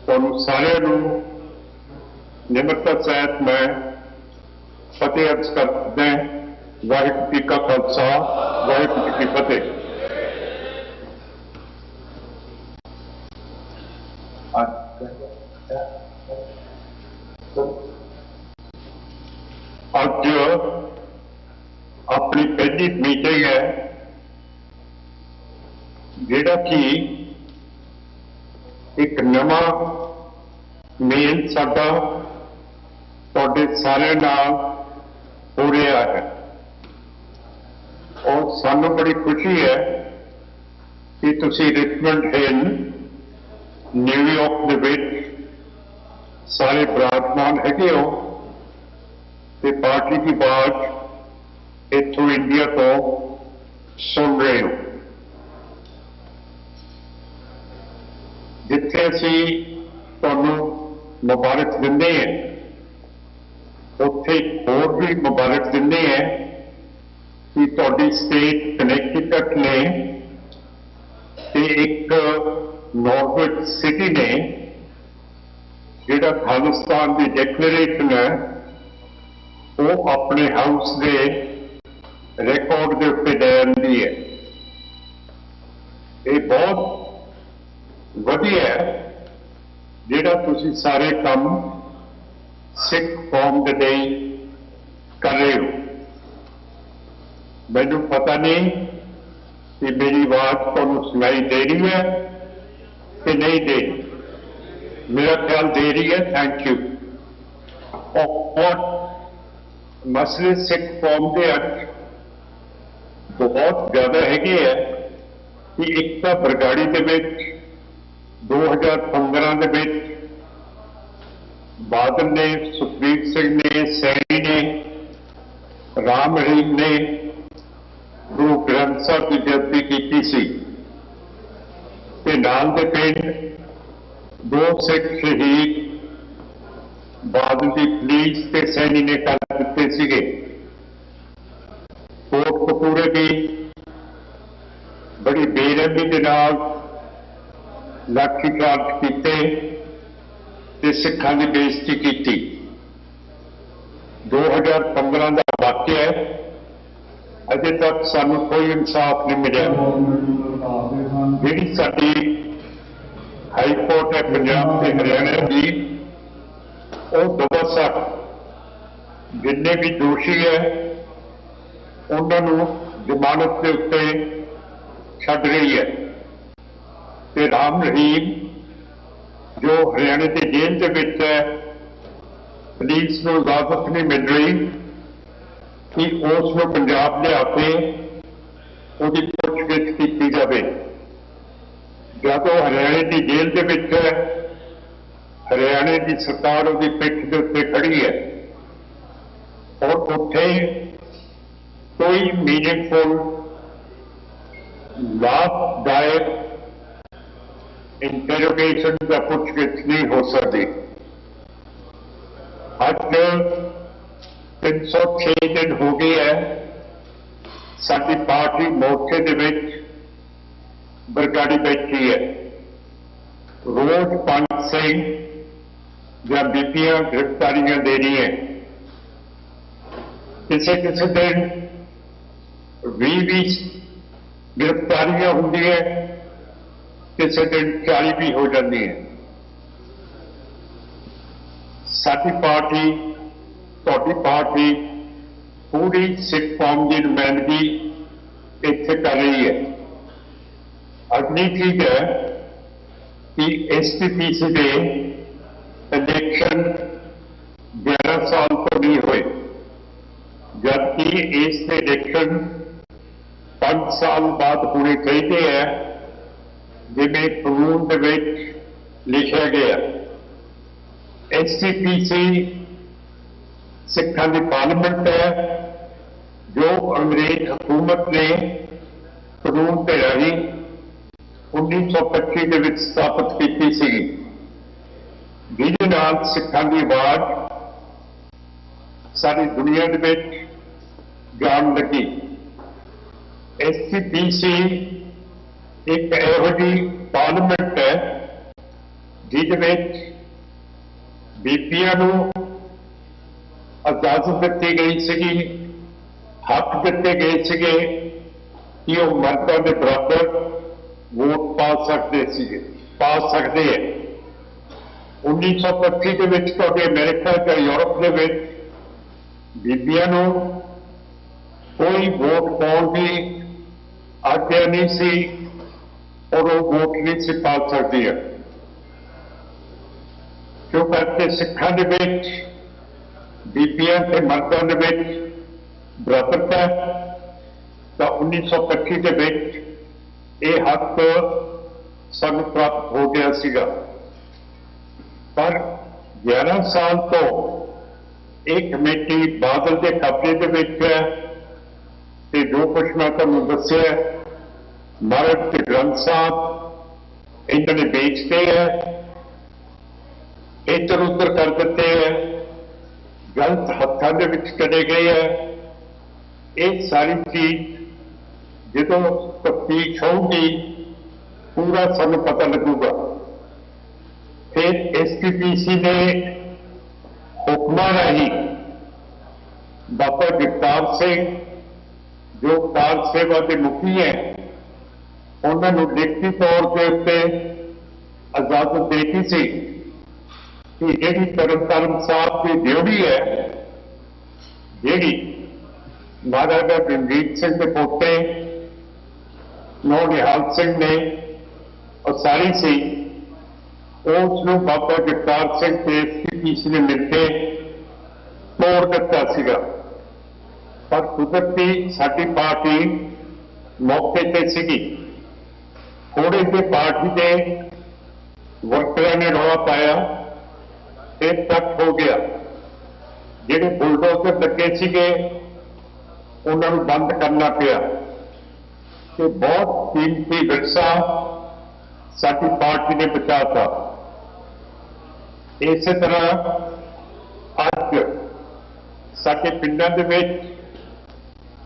ਤੁਹਾਨੂੰ ਸਾਰਿਆਂ ਨੂੰ ਨਿਮਰਤਾ ਸਹਿਤ ਮੈਂ ਫਤਿਹ ਅਰਜ਼ ਕਰਦਾ ਹਾਂ। ਵਾਹਿਗੁਰੂ ਜੀ ਕਾ ਖਾਲਸਾ, ਵਾਹਿਗੁਰੂ ਜੀ ਕੀ ਫਤਿਹ। ਅੱਜ अपनी पहली मीटिंग है जिहड़ा कि एक नवा मेल साडा तुहाडे सारिआं नाल हो रहा है और सानू बड़ी खुशी है कि तुसीं रिचमंड हिल न्यूयॉर्क दे विच सारे विराजमान हैगे हो ते पार्टी की आवाज़ इथों इंडिया तो सुन रहे हो। जिथे असी तुहानू मुबारक दिंदे हैं उत्थे होर भी मुबारक दिंदे हैं कि तुहाडी स्टेट कनैक्टिकट ने ते एक नॉर्वच सिटी ने जिहड़ा खालिस्तान की डिक्लेरेशन है वो अपने हाउस के रिकॉर्ड के उत्ते ले आंदी है। ये बहुत वधिया है जिहड़ा तुसीं सारे काम सिख कौम दे लई कर रहे हो। मैनूं पता नहीं कि मेरी आवाज़ तुहानूं सुनाई दे रही है कि नहीं दे रही। मेरा ख्याल दे रही है। Thank you. और मसले सिख कौम के अज बहुत ज़्यादा हैगे है कि एक तो बरगाड़ी के 2015 के बादल ने, सुखबीर सिंह ने, सैनी ने, राम रहीम ने गुरु ग्रंथ साहब की जयंती की सी ते नाल दे पिंड 2 सिख शहीद बादल की पुलिस ते सैनी ने कर दिते सीगे। कोटकपूरे भी बड़ी बेरहमी के नाल लाठी चार्ज किए ते सिखां की बेइज्जती की। 2015 का वाकया है, अजे तक सानू कोई इंसाफ नहीं मिला। जिहड़ी साडी हाई कोर्ट है पंजाब ते हरियाणा की, वो दबासर जिन्ने भी दोषी है उन्होंने जमानत के उत्ते छड्ड रही है ते राम रहीम जो हरियाणा की जेल के विच है, पुलिस को इजाजत नहीं मिल रही कि उसको पंजाब लिया के उसकी पुछगिछ की जाए। जब वो हरियाणा की जेल के विच है, हरियाणा की सरकार उसकी पिठ के उत्ते खड़ी है और उत्थे कोई मीनिंगफुल लाभदायक इंटरोगेशन का पुछगिछ नहीं हो सकती। अज 306 दिन हो गए है साडी पार्टी मोर्चे दे विच बरगाड़ी बैठी है। रोज 5 सिंह या बीबियां गिरफ्तारियां दे रही हैं। किसी किसी दिन 20 गिरफ्तारियां होंगी है, किसी दिन 40 भी हो जाती है। साडी पार्टी, तुहाडी पार्टी पूरी सिख कौम की नुमाइंदगी इत्थे कर रही है। अगली चीज है कि STPC के इलेक्शन 11 साल तो नहीं हुए, जबकि इस इलेक्शन 5 साल बाद होने चाहिए है जिवें कानून दे विच लिखा गया। STPC सिखां दी पार्लियामेंट है जो अंग्रेज हुकूमत ने कानून के राही 1925 के विच स्थापित की सी, जिहदे नाल सिखां दी आवाज़ सारी दुनिया दे विच जान लगी। STPC एक इहो जी पार्लियामेंट है ਜਿਹਦੇ ਵਿੱਚ ਬੀਬੀਆਂ ਨੂੰ ਇਜਾਜ਼ਤ ਦਿੱਤੀ ਗਈ ਸੀਗੀ, ਹੱਕ ਦਿੱਤੇ ਗਏ ਸੀਗੇ ਕਿ ਉਹ ਮਰਦਾਂ ਦੇ ਬਰਾਬਰ ਵੋਟ ਪਾ ਸਕਦੇ ਹੈ। 1925 ਦੇ ਵਿੱਚ ਤੁਹਾਡੇ ਅਮਰੀਕਾ ਜਾਂ ਯੂਰਪ ਦੇ ਵਿੱਚ ਬੀਬੀਆਂ ਨੂੰ ਕੋਈ ਵੋਟ ਪਾਉਣ ਦੀ ਆਗਿਆ ਨਹੀਂ ਸੀ ਔਰ ਉਹ ਵੋਟ ਨਹੀਂ ਸੀ ਪਾ ਸਕਦੀਆਂ। ਕਿਉਂ ਕਰਕੇ ਸਿੱਖਾਂ ਦੇ ਵਿੱਚ ਬੀਬੀਆਂ ਤੇ ਮਰਦਾਂ ਦੇ ਵਿੱਚ ਬਰਾਬਰਤਾ ਤਾਂ 1925 ਦੇ ਵਿੱਚ ਇਹ ਹੱਕ ਸਾਨੂੰ ਪ੍ਰਾਪਤ ਹੋ ਗਿਆ ਸੀਗਾ। ਪਰ 11 ਸਾਲ ਤੋਂ ਇਹ ਕਮੇਟੀ ਬਾਦਲ ਦੇ ਕਬਜ਼ੇ ਦੇ ਵਿੱਚ ਹੈ ਤੇ ਜੋ ਕੁਛ ਮੈਂ ਤੁਹਾਨੂੰ ਦੱਸਿਆ ਮਰਦ ਤੇ ਗ੍ਰੰਥ ਸਾਹਿਬ ਇਹਨਾਂ ਨੇ ਵੇਚਦੇ ਹੈ, ਇੱਧਰ ਉੱਧਰ ਕਰ ਦਿੱਤੇ ਹੈ, ਗਲਤ ਹੱਥਾਂ ਦੇ ਵਿੱਚ ਚਲੇ ਗਏ ਹੈ। ਇਹ ਸਾਰੀ ਚੀਜ਼ ਜਦੋਂ ਤਫਤੀਸ਼ ਹੋਊਗੀ ਪੂਰਾ ਸਾਨੂੰ ਪਤਾ ਲੱਗੂਗਾ। ਫਿਰ SPPC ਨੇ ਹੁਕਮਾਂ ਰਾਹੀਂ ਬਾਬਾ ਜਗਤਾਰ ਸਿੰਘ ਜੋ ਕਾਰ ਸੇਵਾ ਦੇ ਮੁਖੀ ਹੈ ਉਹਨਾਂ ਨੂੰ ਲਿਖਤੀ ਤੌਰ ਦੇ ਉੱਤੇ ਇਜਾਜ਼ਤ ਦੇ ਦਿੱਤੀ ਸੀ ਕਿ ਜਿਹੜੀ ਤਰਨਤਾਰਨ ਸਾਹਿਬ ਦੀ ਡਿਊਟੀ ਹੈ, ਜਿਹੜੀ ਮਹਾਰਾਜਾ ਰਣਜੀਤ ਸਿੰਘ ਦੇ ਪੋਤੇ ਨਿਹਾਲ ਸਿੰਘ ਨੇ ਉਸਾਰੀ ਸੀ, ਉਸ ਨੂੰ ਬਾਬਾ ਜਗਤਾਰ ਸਿੰਘ ਤੇ SPPC ਨੇ ਮਿਲ ਕੇ ਤੋੜ ਦਿੱਤਾ ਸੀਗਾ। ਪਰ ਕੁਦਰਤੀ ਸਾਡੀ ਪਾਰਟੀ ਮੌਕੇ ਤੇ ਸੀਗੀ, ਥੋੜੇ ਜਿਹੇ ਪਾਰਟੀ ਦੇ ਵਰਕਰਾਂ ਨੇ ਰੌਲਾ ਪਾਇਆ ਤੇ ਤੱਕ ਹੋ ਗਿਆ। ਜਿਹੜੇ ਬੁਲਡੋਜ਼ਰ ਲੱਗੇ ਸੀਗੇ ਉਹਨਾਂ ਨੂੰ ਬੰਦ ਕਰਨਾ ਪਿਆ ਤੇ ਬਹੁਤ ਕੀਮਤੀ ਵਿਰਸਾ ਸਾਡੀ ਪਾਰਟੀ ਨੇ ਬਚਾਤਾ। ਇਸੇ ਤਰ੍ਹਾਂ ਅੱਜ ਸਾਡੇ ਪਿੰਡਾਂ ਦੇ ਵਿੱਚ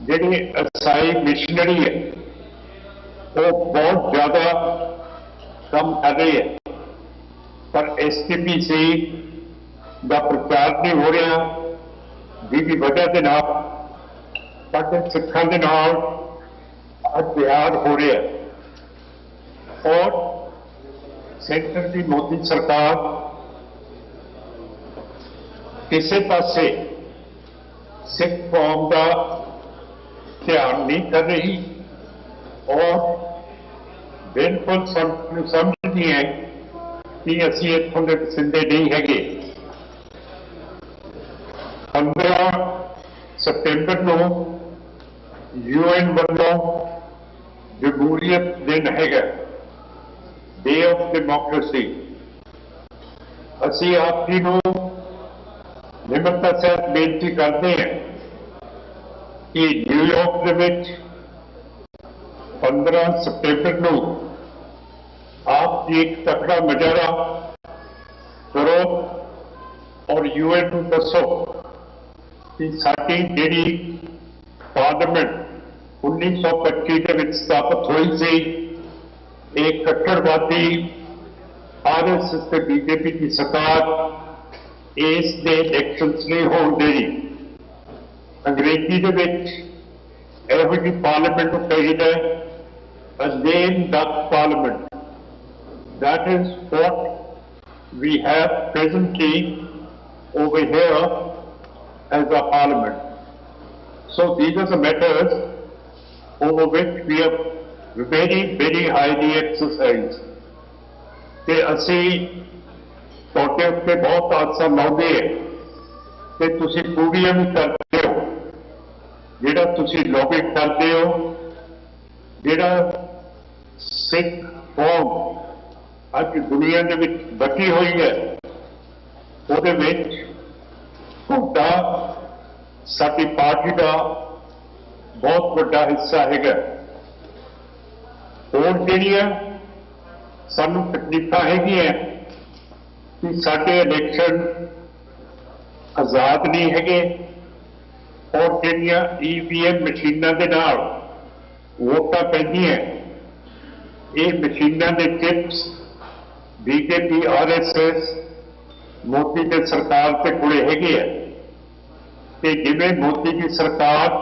ਜਿਹੜੀ ਈਸਾਈ ਮਿਸ਼ਨਰੀ ਹੈ ਉਹ ਬਹੁਤ ਜ਼ਿਆਦਾ ਕੰਮ ਕਰ ਰਹੀ ਹੈ, ਪਰ SPPC ਦਾ ਪ੍ਰਚਾਰ ਨਹੀਂ ਹੋ ਰਿਹਾ, ਜਿਹਦੀ ਵਜ੍ਹਾ ਦੇ ਨਾਲ ਸਾਡੇ ਸਿੱਖਾਂ ਦੇ ਨਾਲ ਅਤਿਆਚਾਰ ਹੋ ਰਿਹਾ। ਔਰ ਸੈਂਟਰ ਦੀ ਮੋਦੀ ਸਰਕਾਰ ਕਿਸੇ ਪਾਸੇ ਸਿੱਖ ਕੌਮ ਦਾ ਧਿਆਨ ਨਹੀਂ ਕਰ ਰਹੀ ਔਰ ਬਿਲਕੁਲ ਸਮਝਦੀ ਹੈ ਕਿ ਅਸੀਂ ਇੱਥੋਂ ਦੇ ਵਸਿੰਦੇ ਨਹੀਂ ਹੈਗੇ। 15 ਸਤੰਬਰ ਨੂੰ UN ਵੱਲੋਂ ਜਮਹੂਰੀਅਤ ਦਿਨ ਹੈਗਾ, ਡੇ ਆਫ ਡੈਮੋਕ੍ਰੇਸੀ। ਅਸੀਂ ਆਪ ਜੀ ਨੂੰ ਨਿਮਰਤਾ ਸਹਿਤ ਬੇਨਤੀ ਕਰਦੇ ਹਾਂ ਕਿ ਨਿਊਯਾਰਕ ਦੇ ਵਿੱਚ 15 ਸਤੰਬਰ ਨੂੰ ਆਪ ਜੀ ਇੱਕ ਤਕੜਾ ਮੁਜ਼ਾਹਰਾ ਕਰੋ ਔਰ UN ਨੂੰ ਦੱਸੋ ਕਿ ਸਾਡੀ ਜਿਹੜੀ ਪਾਰਲੀਮੈਂਟ 1925 ਦੇ ਵਿੱਚ ਸਥਾਪਿਤ ਹੋਈ ਸੀ, ਇਹ ਕੱਟੜਵਾਦੀ RSS ਤੇ BJP ਦੀ ਸਰਕਾਰ ਇਸ ਦੇ ਇਲੈਕਸ਼ਨਸ ਨਹੀਂ ਹੋਣ ਦੇਣੀ। ਅੰਗਰੇਜ਼ੀ ਦੇ ਵਿੱਚ ਇਹੋ ਜਿਹੀ ਪਾਰਲੀਮੈਂਟ ਨੂੰ ਕਹੀਦਾ a lame duck parliament. That is what we have presently over here as a parliament. So these are the matters over which we are very highly exercised. ਤੇ ਅਸੀਂ ਤੁਹਾਡੇ ਉੱਤੇ ਬਹੁਤ ਆਸਾਂ ਲਾਉਂਦੇ ਹਾਂ ਤੇ ਤੁਸੀਂ ਪੂਰੀਆਂ ਵੀ ਕਰਦੇ ਹੋ। ਜਿਹੜਾ ਤੁਸੀਂ ਲੌਬਿੰਗ ਕਰਦੇ ਹੋ, ਜਿਹੜਾ ਸਿੱਖ ਕੌਮ ਅੱਜ ਦੁਨੀਆ ਦੇ ਵਿੱਚ ਬਚੀ ਹੋਈ ਹੈ, ਉਹਦੇ ਵਿੱਚ ਤੁਹਾਡਾ ਸਾਡੀ ਪਾਰਟੀ ਦਾ ਬਹੁਤ ਵੱਡਾ ਹਿੱਸਾ ਹੈਗਾ। ਹੋਰ ਜਿਹੜੀਆਂ ਸਾਨੂੰ ਤਕਲੀਫਾਂ ਹੈਗੀਆਂ ਕਿ ਸਾਡੇ ਇਲੈਕਸ਼ਨ ਆਜ਼ਾਦ ਨਹੀਂ ਹੈਗੇ ਔਰ ਜਿਹੜੀਆਂ EVM ਮਸ਼ੀਨਾਂ ਦੇ ਨਾਲ ਵੋਟਾਂ ਪੈਂਦੀਆਂ, ਇਹ ਮਸ਼ੀਨਾਂ ਦੇ ਚਿਪਸ बीजेपी आरएसएस मोदी के सरकार के कोले हैगे है कि जिवें मोदी की सरकार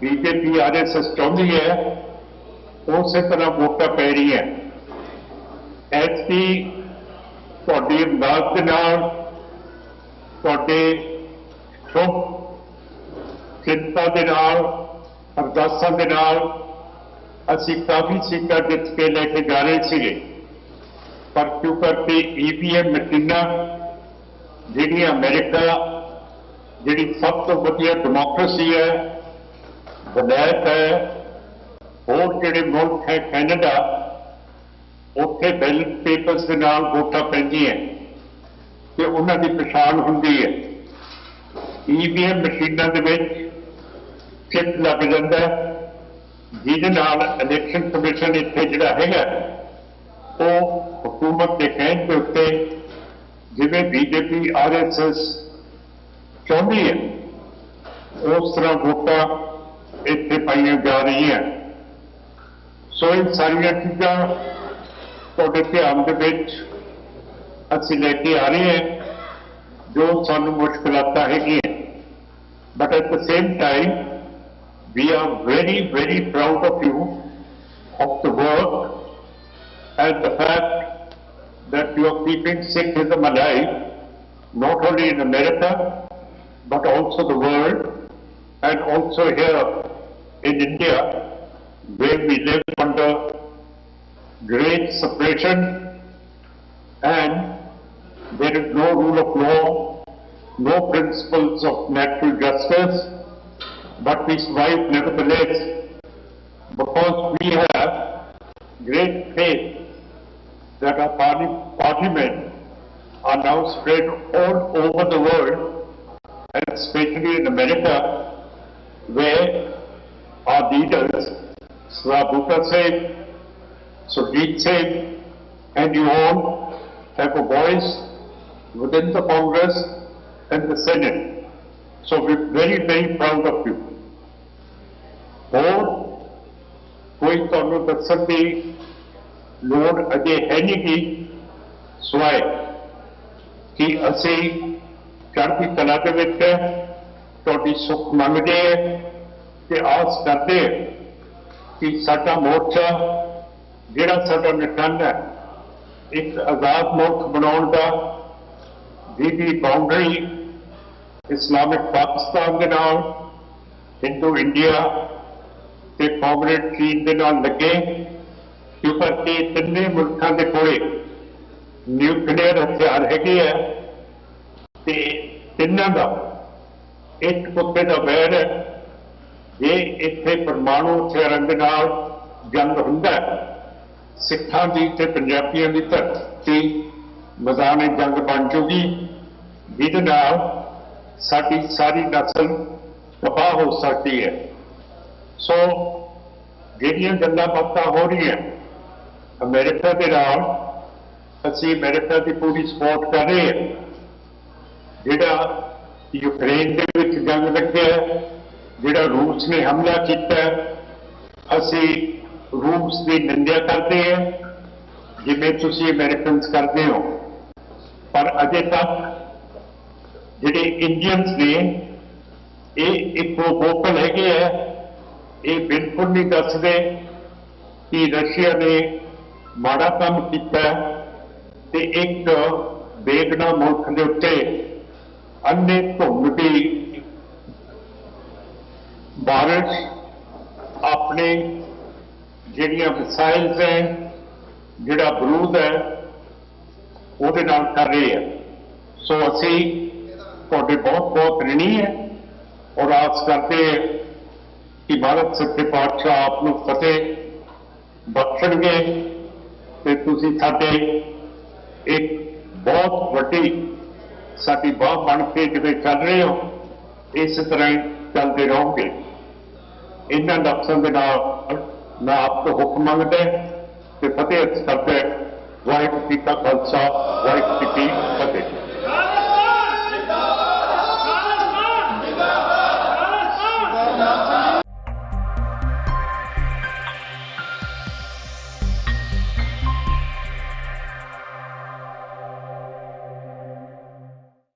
बीजेपी आरएसएस चाहती है उस तरह वोटां पै रही है। ऐसी तुहाडी इमदाद दे नाल तुहाडे शुभ चिंता के नाल अरदासां दे नाल असीं काफ़ी सीटां जित के लेके जा रहे सीगे, पर क्यों करके ईवीएम मशीनां जिहड़ियां अमेरिका जिहड़ी सब तो वधिया डेमोक्रेसी है, वलैत है, होर जिहड़े मुल्क है कैनेडा, उत्थे बैलेट पेपर्स के नाल वोटां पैंदियां ते उन्हां दी पछाण हुंदी है। ईवीएम मशीनां दे विच चिप लग जाता है जिहदे नाल इलैक्शन कमीशन इत्थे जिहड़ा हैगा वो हुकूमत के कहण के उत्ते जिवें बीजेपी आरएसएस चाहुंदी है उस तरह वोटां इत्थे पाईयां जा रही हैं। सो इन सारियां चीज़ां तुहाडे ध्यान दे विच असीं लैके आ रहे हैं जो सानूं मुश्किलातां हैगियां, but at the same time we are very, very proud of you, of the work and the fact that you are keeping Sikhism alive, not only in America, but also the world, and also here in India, where we live under great suppression and there is no rule of law, no principles of natural justice, but we survive nevertheless because we have great faith that our parliament are now spread all over the world, and especially in America, where our leaders, Sra Bhutta Singh, Surjit Singh, and you all have a voice within the Congress and the Senate. So we're very, very proud of you. और कोई तुहानूं दस्सण दी लोड़ अजे है नहीं की सिवाय कि असीं चढ़दी कला दे विच तुहाडी सुख मंगदे ते आस करदे कि साडा मोर्चा जिहड़ा साडा निशाना है एक आज़ाद मुल्क बनाउण दा, जिहदी बाउंडरी इस्लामिक पाकिस्तान के नाल हिंदू इंडिया ते कॉमरेड चीन के नाल लगे, क्योंकि तिन्ने मुल्कों के कोले न्यूक्लियर हथियार हैगे है ते तिन्हां दा एक कुत्ते का वैर है। जे इत्थे परमाणु हथियारां दे नाल जंग हुंदा है, सिखां दी ते पंजाबियों की धरती मैदान जंग बन जूगी, जिहदे नाल साडी सारी नस्ल तबाह हो सकती है। सो जिहड़ियां गल्लां बातां हो रही हैं अमेरिका के नाल, असीं अमेरिका की पूरी सपोर्ट कर रहे हैं। जिहड़ा यूक्रेन के विच जंग लग्या है, जिहड़ा रूस ने हमला किया, असीं रूस की निंदा करते हैं जिवें तुसीं अमेरिकनस करते हो, पर अजे तक जिहड़े इंडियंस ने ये एक वोकल हैगे है, ये बिल्कुल नहीं दसदे कि रशिया ने माड़ा काम किया ते एक बेगना मुल्क के उत्ते अन्य धुंध की बारिश अपने जिहड़ियां मिसाइल्स हैं, जिहड़ा बरूद है, उहदे नाल कर रहे हैं। सो असीं तुहाडे बहुत बहुत ऋणी है और आस करते हैं कि भारत सच्चे पातशाह आपनूं फतेह बख्शणगे ते तुसीं साडे एक बहुत वड्डी साडी बाह बन के जिवें चल रहे हो, इस तरह ही चलते रहोगे। इन्हां लफ्ज़ां दे नाल मैं आप तो हुक्म मंगदा ते फतेह करदा। वाहिगुरू जी का खालसा, वाहिगुरू जी की